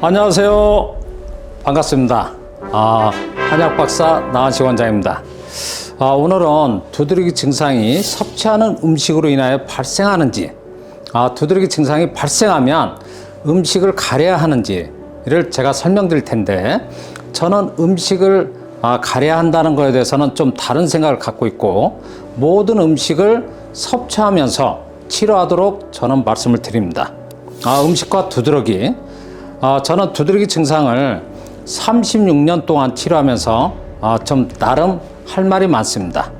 안녕하세요. 반갑습니다. 한약박사 나한식 원장입니다. 오늘은 두드러기 증상이 섭취하는 음식으로 인하여 발생하는지, 두드러기 증상이 발생하면 음식을 가려야 하는지를 제가 설명드릴 텐데, 저는 음식을 가려야 한다는 것에 대해서는 좀 다른 생각을 갖고 있고, 모든 음식을 섭취하면서 치료하도록 저는 말씀을 드립니다. 음식과 두드러기, 저는 두드러기 증상을 36년 동안 치료하면서 좀 나름 할 말이 많습니다.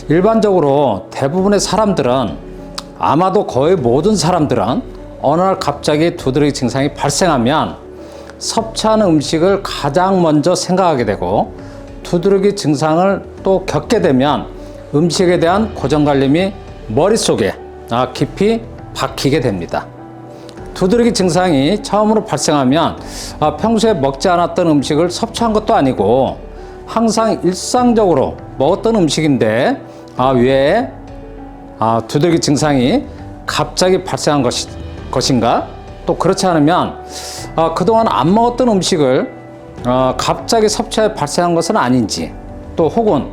일반적으로 대부분의 사람들은, 아마도 거의 모든 사람들은 어느 날 갑자기 두드러기 증상이 발생하면 섭취하는 음식을 가장 먼저 생각하게 되고, 두드러기 증상을 또 겪게 되면 음식에 대한 고정관념이 머릿속에 깊이 박히게 됩니다. 두드러기 증상이 처음으로 발생하면 평소에 먹지 않았던 음식을 섭취한 것도 아니고 항상 일상적으로 먹었던 음식인데 왜 두드러기 증상이 갑자기 발생한 것인가? 또 그렇지 않으면 그동안 안 먹었던 음식을 갑자기 섭취해 발생한 것은 아닌지, 또 혹은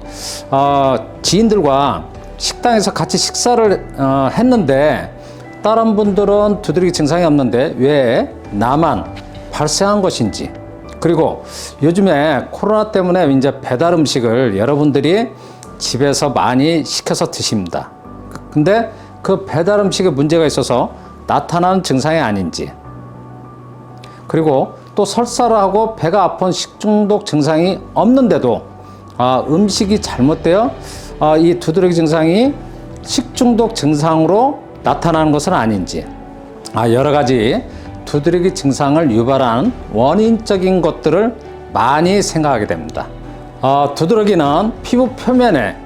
지인들과 식당에서 같이 식사를 했는데 다른 분들은 두드러기 증상이 없는데 왜 나만 발생한 것인지, 그리고 요즘에 코로나 때문에 이제 배달 음식을 여러분들이 집에서 많이 시켜서 드십니다. 근데 그 배달 음식에 문제가 있어서 나타나는 증상이 아닌지, 그리고 또 설사를 하고 배가 아픈 식중독 증상이 없는데도 음식이 잘못되어 이 두드러기 증상이 식중독 증상으로 나타나는 것은 아닌지, 여러 가지 두드러기 증상을 유발하는 원인적인 것들을 많이 생각하게 됩니다. 두드러기는 피부 표면에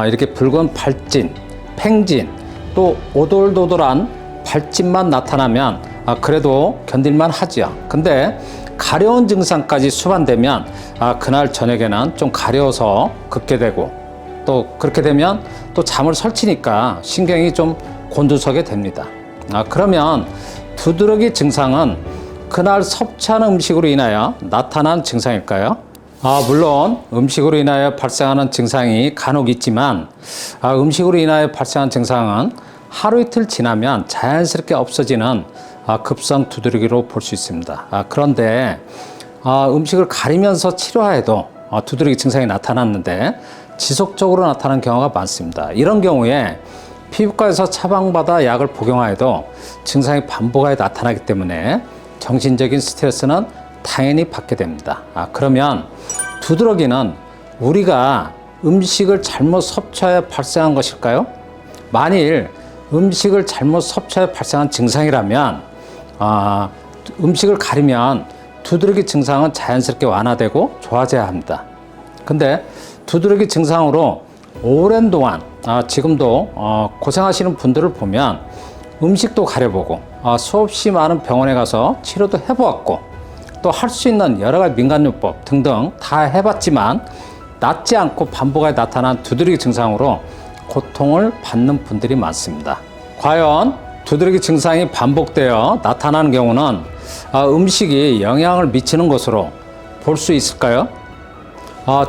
이렇게 붉은 발진, 팽진, 또 오돌도돌한 발진만 나타나면 그래도 견딜만 하죠. 근데 가려운 증상까지 수반되면 그날 저녁에는 좀 가려워서 긁게 되고, 또 그렇게 되면 또 잠을 설치니까 신경이 좀 곤두서게 됩니다. 그러면 두드러기 증상은 그날 섭취하는 음식으로 인하여 나타난 증상일까요? 물론 음식으로 인하여 발생하는 증상이 간혹 있지만 음식으로 인하여 발생한 증상은 하루 이틀 지나면 자연스럽게 없어지는 급성 두드러기로 볼 수 있습니다. 그런데 음식을 가리면서 치료해도 두드러기 증상이 나타났는데 지속적으로 나타나는 경우가 많습니다. 이런 경우에 피부과에서 처방받아 약을 복용하여도 증상이 반복하여 나타나기 때문에 정신적인 스트레스는 당연히 받게 됩니다. 그러면 두드러기는 우리가 음식을 잘못 섭취하여 발생한 것일까요? 만일 음식을 잘못 섭취하여 발생한 증상이라면 음식을 가리면 두드러기 증상은 자연스럽게 완화되고 좋아져야 합니다. 근데 두드러기 증상으로 오랜 동안 지금도 고생하시는 분들을 보면 음식도 가려보고 수없이 많은 병원에 가서 치료도 해보았고 또 할 수 있는 여러 가지 민간요법 등등 다 해봤지만 낫지 않고 반복하여 나타난 두드러기 증상으로 고통을 받는 분들이 많습니다. 과연 두드러기 증상이 반복되어 나타나는 경우는 음식이 영향을 미치는 것으로 볼 수 있을까요?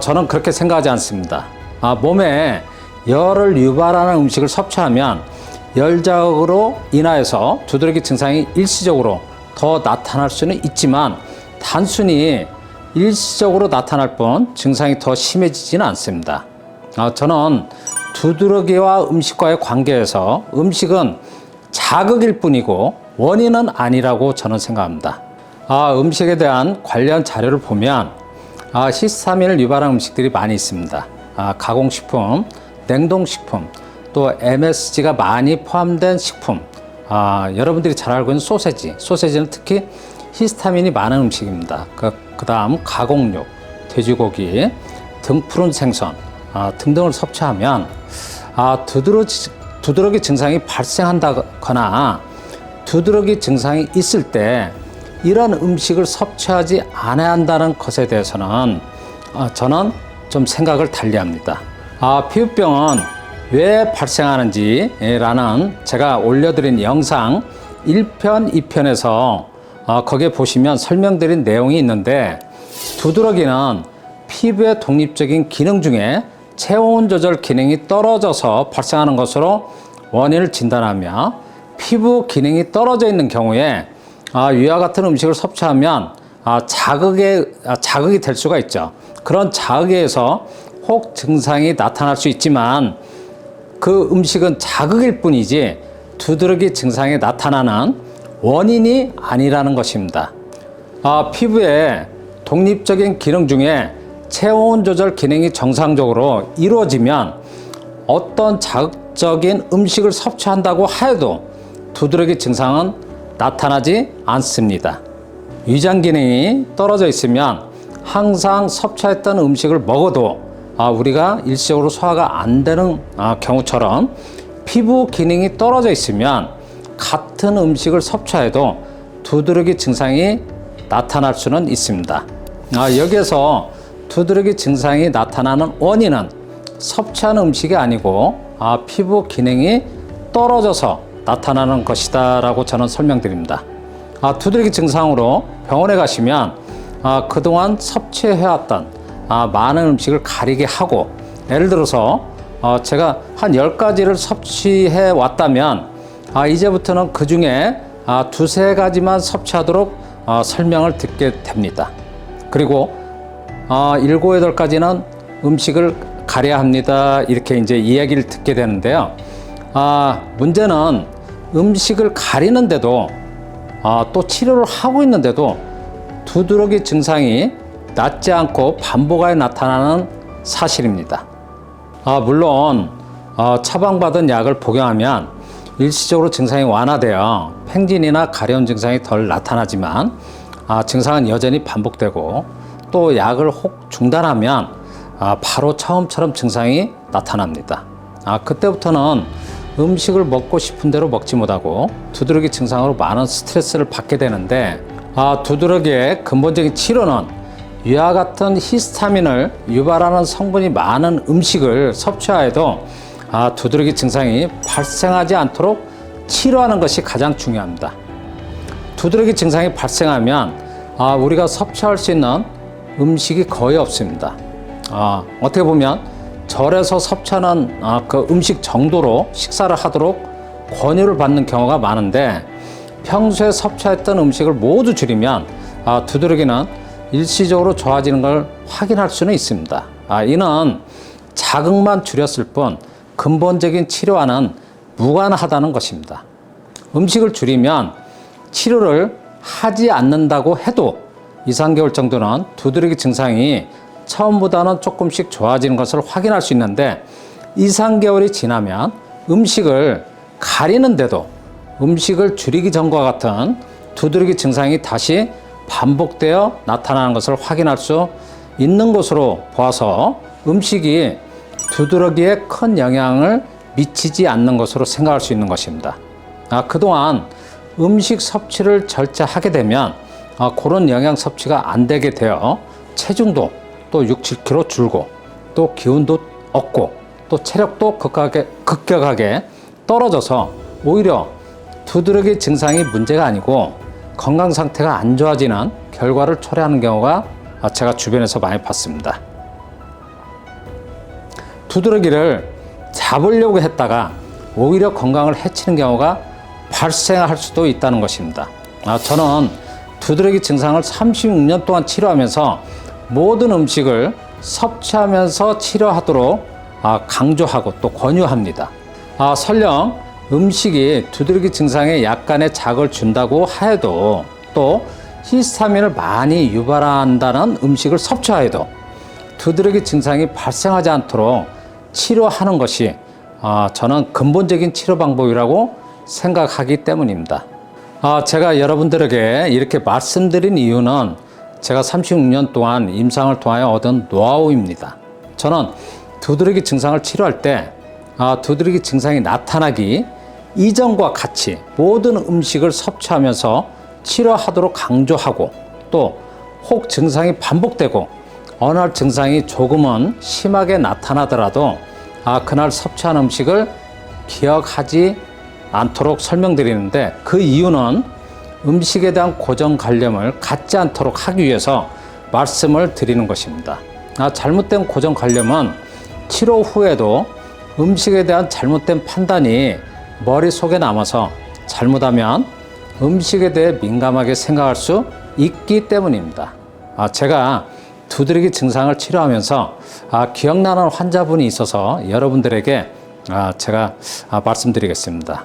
저는 그렇게 생각하지 않습니다. 몸에 열을 유발하는 음식을 섭취하면 열자극으로 인하여서 두드러기 증상이 일시적으로 더 나타날 수는 있지만 단순히 일시적으로 나타날 뿐 증상이 더 심해지지는 않습니다. 저는 두드러기와 음식과의 관계에서 음식은 자극일 뿐이고 원인은 아니라고 저는 생각합니다. 음식에 대한 관련 자료를 보면 히스타민을 유발하는 음식들이 많이 있습니다. 가공식품, 냉동식품, 또 MSG가 많이 포함된 식품, 여러분들이 잘 알고 있는 소세지는 특히 히스타민이 많은 음식입니다. 그 다음 가공육, 돼지고기, 등푸른 생선 등등을 섭취하면 두드러기 증상이 발생한다거나 두드러기 증상이 있을 때 이런 음식을 섭취하지 않아야 한다는 것에 대해서는 저는 좀 생각을 달리합니다. 피부병은 왜 발생하는지 라는 제가 올려드린 영상 1편, 2편에서 거기에 보시면 설명드린 내용이 있는데, 두드러기는 피부의 독립적인 기능 중에 체온 조절 기능이 떨어져서 발생하는 것으로 원인을 진단하며, 피부 기능이 떨어져 있는 경우에 위와 같은 음식을 섭취하면 자극이 될 수가 있죠. 그런 자극에 의해서 혹 증상이 나타날 수 있지만, 그 음식은 자극일 뿐이지 두드러기 증상이 나타나는 원인이 아니라는 것입니다. 피부의 독립적인 기능 중에 체온 조절 기능이 정상적으로 이루어지면 어떤 자극적인 음식을 섭취한다고 하여도 두드러기 증상은 나타나지 않습니다. 위장 기능이 떨어져 있으면 항상 섭취했던 음식을 먹어도 우리가 일시적으로 소화가 안 되는 경우처럼, 피부 기능이 떨어져 있으면 같은 음식을 섭취해도 두드러기 증상이 나타날 수는 있습니다. 여기에서 두드러기 증상이 나타나는 원인은 섭취한 음식이 아니고 피부 기능이 떨어져서 나타나는 것이다 라고 저는 설명드립니다. 두드러기 증상으로 병원에 가시면 그동안 섭취해왔던 많은 음식을 가리게 하고, 예를 들어서 제가 한 10가지를 섭취해 왔다면 이제부터는 그 중에 두세 가지만 섭취하도록 설명을 듣게 됩니다. 그리고 7, 8가지는 음식을 가려야 합니다, 이렇게 이제 이야기를 듣게 되는데요. 문제는 음식을 가리는데도 또 치료를 하고 있는데도 두드러기 증상이 낫지 않고 반복하여 나타나는 사실입니다. 물론 처방받은 약을 복용하면 일시적으로 증상이 완화되어 팽진이나 가려운 증상이 덜 나타나지만 증상은 여전히 반복되고, 또 약을 혹 중단하면 바로 처음처럼 증상이 나타납니다. 그때부터는 음식을 먹고 싶은 대로 먹지 못하고 두드러기 증상으로 많은 스트레스를 받게 되는데, 두드러기의 근본적인 치료는 위와 같은 히스타민을 유발하는 성분이 많은 음식을 섭취하여도 두드러기 증상이 발생하지 않도록 치료하는 것이 가장 중요합니다. 두드러기 증상이 발생하면 우리가 섭취할 수 있는 음식이 거의 없습니다. 어떻게 보면 절에서 섭취하는 그 음식 정도로 식사를 하도록 권유를 받는 경우가 많은데, 평소에 섭취했던 음식을 모두 줄이면 두드러기는 일시적으로 좋아지는 걸 확인할 수는 있습니다. 이는 자극만 줄였을 뿐 근본적인 치료와는 무관하다는 것입니다. 음식을 줄이면 치료를 하지 않는다고 해도 2, 3개월 정도는 두드러기 증상이 처음보다는 조금씩 좋아지는 것을 확인할 수 있는데, 2, 3개월이 지나면 음식을 가리는데도 음식을 줄이기 전과 같은 두드러기 증상이 다시 반복되어 나타나는 것을 확인할 수 있는 것으로 보아서 음식이 두드러기에 큰 영향을 미치지 않는 것으로 생각할 수 있는 것입니다. 그동안 음식 섭취를 절제하게 되면 그런 영양 섭취가 안 되게 되어 체중도 또 6, 7kg 줄고, 또 기운도 없고, 또 체력도 급격하게 떨어져서 오히려 두드러기 증상이 문제가 아니고 건강 상태가 안 좋아지는 결과를 초래하는 경우가 제가 주변에서 많이 봤습니다. 두드러기를 잡으려고 했다가 오히려 건강을 해치는 경우가 발생할 수도 있다는 것입니다. 저는 두드러기 증상을 36년 동안 치료하면서 모든 음식을 섭취하면서 치료하도록 강조하고 또 권유합니다. 설령 음식이 두드러기 증상에 약간의 자극을 준다고 하여도, 또 히스타민을 많이 유발한다는 음식을 섭취하여도 두드러기 증상이 발생하지 않도록 치료하는 것이 저는 근본적인 치료 방법이라고 생각하기 때문입니다. 제가 여러분들에게 이렇게 말씀드린 이유는 제가 36년 동안 임상을 통하여 얻은 노하우입니다. 저는 두드러기 증상을 치료할 때 두드러기 증상이 나타나기 이전과 같이 모든 음식을 섭취하면서 치료하도록 강조하고, 또 혹 증상이 반복되고 어느 날 증상이 조금은 심하게 나타나더라도 그날 섭취한 음식을 기억하지 않도록 설명드리는데, 그 이유는 음식에 대한 고정관념을 갖지 않도록 하기 위해서 말씀을 드리는 것입니다. 잘못된 고정관념은 치료 후에도 음식에 대한 잘못된 판단이 머릿속에 남아서 잘못하면 음식에 대해 민감하게 생각할 수 있기 때문입니다. 제가 두드러기 증상을 치료하면서 기억나는 환자분이 있어서 여러분들에게 제가 말씀드리겠습니다.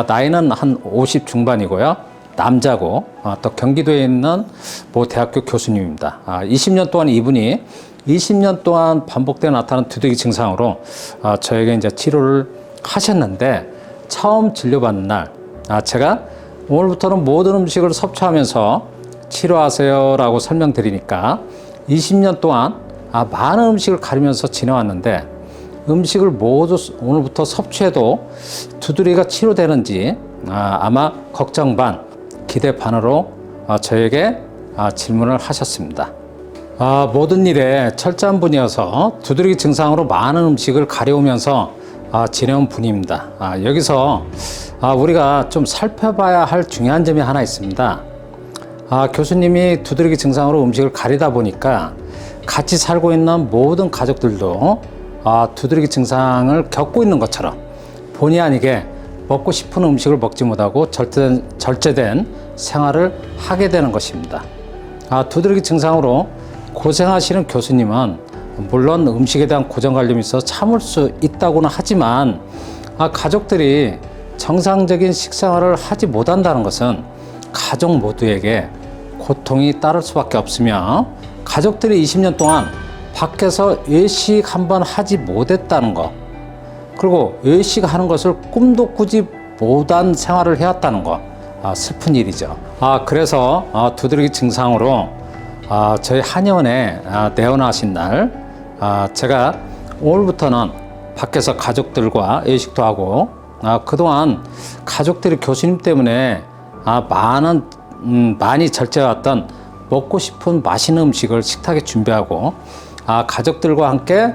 나이는 한 50 중반이고요. 남자고 또 경기도에 있는 모 대학교 교수님입니다. 20년 동안 이분이 20년 동안 반복되어 나타나는 두드러기 증상으로 저에게 이제 치료를 하셨는데 처음 진료받는 날 제가 오늘부터는 모든 음식을 섭취하면서 치료하세요라고 설명드리니까 20년 동안 많은 음식을 가리면서 지내왔는데 음식을 모두 오늘부터 섭취해도 두드러기가 치료되는지 아마 걱정 반 기대 반으로 저에게 질문을 하셨습니다. 모든 일에 철저한 분이어서 두드러기 증상으로 많은 음식을 가려오면서 지내온 분입니다. 여기서 우리가 좀 살펴봐야 할 중요한 점이 하나 있습니다. 교수님이 두드러기 증상으로 음식을 가리다 보니까 같이 살고 있는 모든 가족들도 두드러기 증상을 겪고 있는 것처럼 본의 아니게 먹고 싶은 음식을 먹지 못하고 절제된 생활을 하게 되는 것입니다. 두드러기 증상으로 고생하시는 교수님은 물론 음식에 대한 고정관념이 있어 참을 수 있다고는 하지만 가족들이 정상적인 식생활을 하지 못한다는 것은 가족 모두에게 고통이 따를 수밖에 없으며 가족들이 20년 동안 밖에서 외식 한번 하지 못했다는 것, 그리고 외식하는 것을 꿈도 꾸지 못한 생활을 해왔다는 것, 슬픈 일이죠. 그래서 두드러기 증상으로 저희 한의원에 내원하신 날 제가 오늘부터는 밖에서 가족들과 외식도 하고 그동안 가족들이 교수님 때문에 많이 절제해왔던 먹고 싶은 맛있는 음식을 식탁에 준비하고 가족들과 함께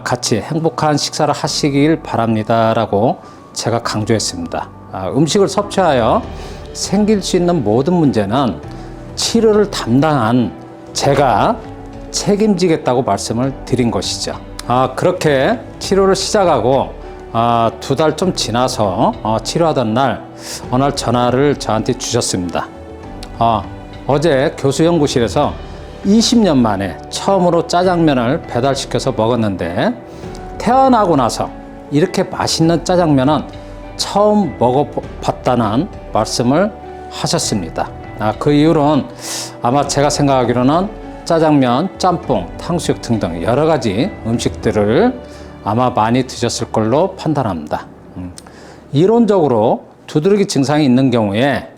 같이 행복한 식사를 하시길 바랍니다 라고 제가 강조했습니다. 음식을 섭취하여 생길 수 있는 모든 문제는 치료를 담당한 제가 책임지겠다고 말씀을 드린 것이죠. 그렇게 치료를 시작하고 2달 좀 지나서 치료하던 날 어느 날 전화를 저한테 주셨습니다. 어제 교수 연구실에서 20년 만에 처음으로 짜장면을 배달시켜서 먹었는데 태어나고 나서 이렇게 맛있는 짜장면은 처음 먹어봤다는 말씀을 하셨습니다. 그 이유는 아마 제가 생각하기로는 짜장면, 짬뽕, 탕수육 등등 여러 가지 음식들을 아마 많이 드셨을 걸로 판단합니다. 이론적으로 두드러기 증상이 있는 경우에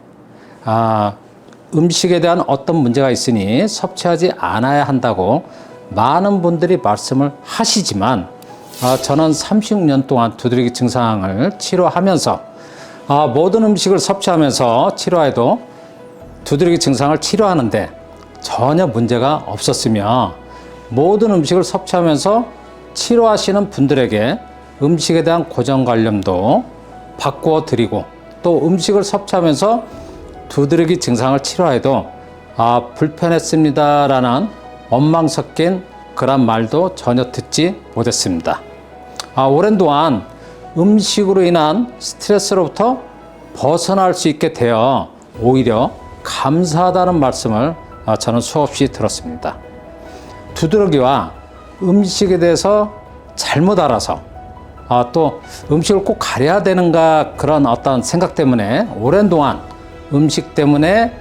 음식에 대한 어떤 문제가 있으니 섭취하지 않아야 한다고 많은 분들이 말씀을 하시지만 저는 36년 동안 두드러기 증상을 치료하면서 모든 음식을 섭취하면서 치료해도 두드러기 증상을 치료하는데 전혀 문제가 없었으며 모든 음식을 섭취하면서 치료하시는 분들에게 음식에 대한 고정관념도 바꾸어 드리고 또 음식을 섭취하면서 두드러기 증상을 치료해도 불편했습니다 라는 원망 섞인 그런 말도 전혀 듣지 못했습니다. 오랜 동안 음식으로 인한 스트레스로부터 벗어날 수 있게 되어 오히려 감사하다는 말씀을 저는 수없이 들었습니다. 두드러기와 음식에 대해서 잘못 알아서 또 음식을 꼭 가려야 되는가 그런 어떤 생각 때문에 오랜 동안 음식 때문에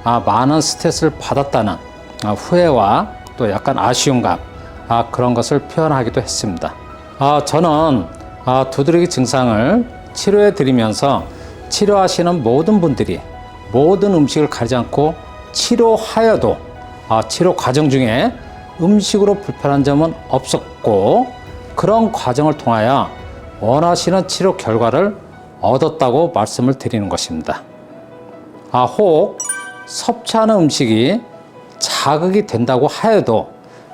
많은 스트레스를 받았다는 후회와 또 약간 아쉬움감 그런 것을 표현하기도 했습니다. 저는 두드러기 증상을 치료해 드리면서 치료하시는 모든 분들이 모든 음식을 가리지 않고 치료하여도 치료 과정 중에 음식으로 불편한 점은 없었고 그런 과정을 통하여 원하시는 치료 결과를 얻었다고 말씀을 드리는 것입니다. 혹 섭취하는 음식이 자극이 된다고 하여도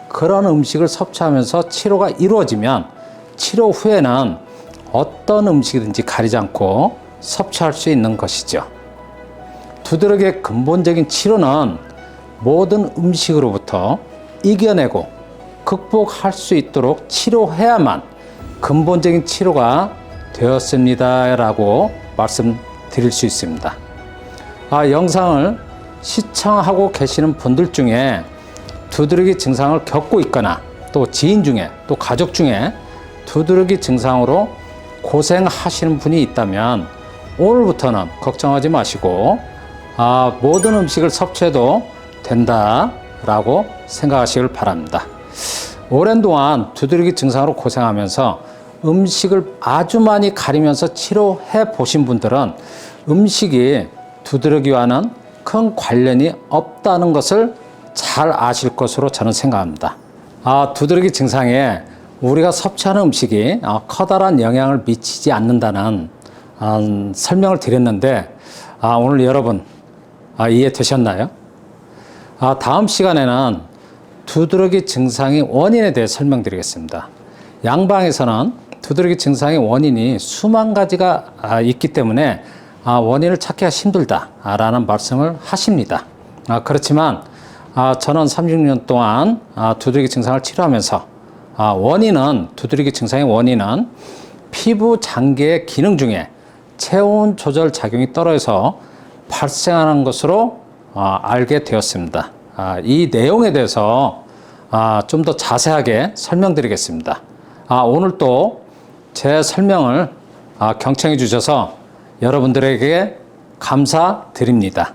그런 음식을 섭취하면서 치료가 이루어지면 치료 후에는 어떤 음식이든지 가리지 않고 섭취할 수 있는 것이죠. 두드러기의 근본적인 치료는 모든 음식으로부터 이겨내고 극복할 수 있도록 치료해야만 근본적인 치료가 되었습니다 라고 말씀드릴 수 있습니다. 영상을 시청하고 계시는 분들 중에 두드러기 증상을 겪고 있거나 또 지인 중에 또 가족 중에 두드러기 증상으로 고생하시는 분이 있다면 오늘부터는 걱정하지 마시고 모든 음식을 섭취해도 된다라고 생각하시길 바랍니다. 오랜 동안 두드러기 증상으로 고생하면서 음식을 아주 많이 가리면서 치료해 보신 분들은 음식이 두드러기와는 큰 관련이 없다는 것을 잘 아실 것으로 저는 생각합니다. 두드러기 증상에 우리가 섭취하는 음식이 커다란 영향을 미치지 않는다는 설명을 드렸는데 오늘 여러분 이해되셨나요? 다음 시간에는 두드러기 증상의 원인에 대해 설명드리겠습니다. 양방에서는 두드러기 증상의 원인이 수만 가지가 있기 때문에 원인을 찾기가 힘들다라는 말씀을 하십니다. 그렇지만 저는 36년 동안 두드러기 증상을 치료하면서 두드러기 증상의 원인은 피부 장기의 기능 중에 체온 조절 작용이 떨어져서 발생하는 것으로 알게 되었습니다. 이 내용에 대해서 좀 더 자세하게 설명드리겠습니다. 오늘 또 제 설명을 경청해 주셔서 여러분들에게 감사드립니다.